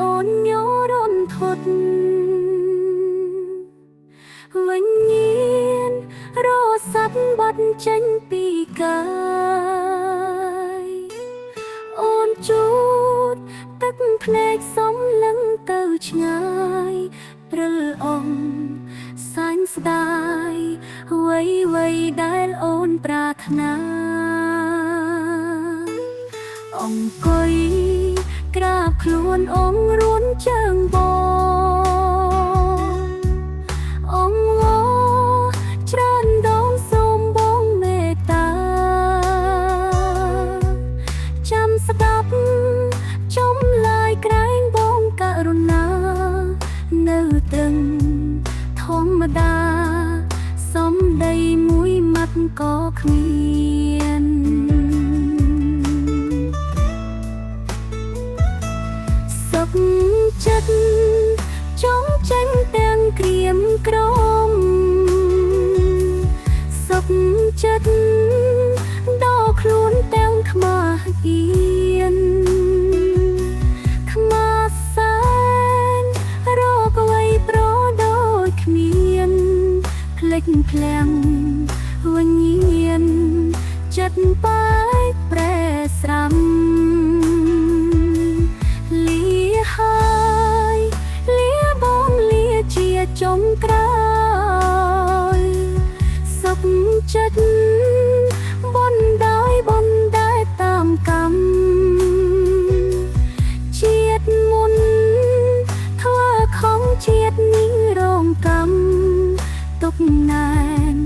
អូនញ័ររន្ធត់វិញ្ញាណរសាត់បាត់ចេញពីកាយអូនជូតទឹកភ្នែកសំឡឹងទៅឆ្ងាយព្រិលអងសាញ់ស្ដាយអ្វីដែលអូនប្រាថ្នាអង្គុយក្រាបខ្លួនអងរួនជើងបងអងងច្រើនដងសូមបងមេត្តាចាំស្ដាប់ចំឡាយក្រែងបងករុណានៅត្រឹងធម្មតាសំដីមួយម៉ាត់ក៏គ្មានសុខចិត្តចង់ចេញទាំងក្រៀមក្រំសុខចិត្តដល់ខ្លួនទាំងខ្មាស់អៀនខ្មាស់សែនរកអ្វីប្រដូចគ្មានភ្លេចភ្លាំងវិញ្ញាណចិត្តបែកប្រែស្រាំចុងក្រោយសុខចិត្តបនដែរតាមកម្មជាតិមុនធ្វើខំជាតិនេះរងកម្មទុកណែន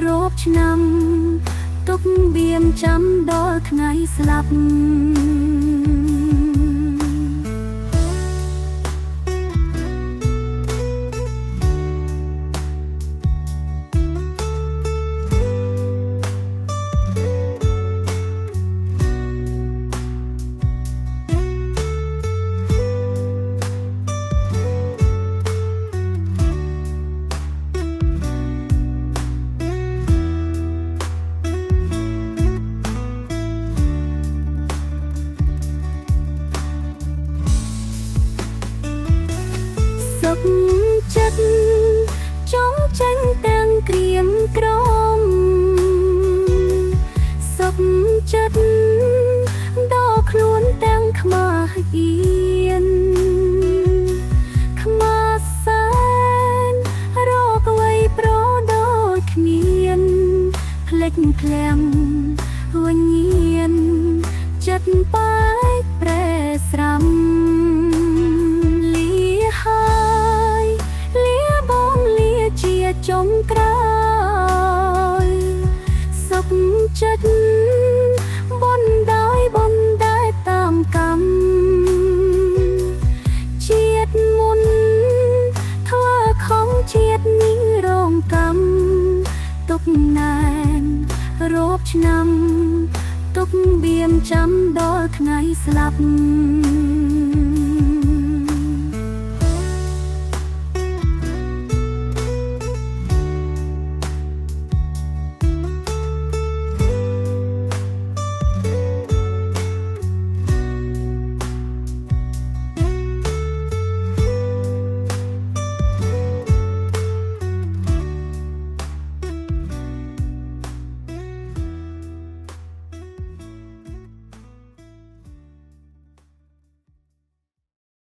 រោគឆ្នាំទុកបៀមចាំដល់ថ្ងៃស្លាប់សុខចិត្តចង់ចេញទាំងក្រៀមក្រំសុខចិត្តដល់ខ្លួនទាំងខ្មាស់អៀនខ្មាស់សែនរកអ្វីប្រដូចគ្មានភ្លេចភ្លាំងវិញ្ញាណចិត្តបែកប្រែស្រាំចុងក្រោយសុខចិត្តបនដែរតាមកម្មជាតិមុនធ្វើខំជាតិនេះរងកម្មទុកណែនរោគឆ្នាំទុកបៀមចាំដល់ថ្ងៃស្លាប់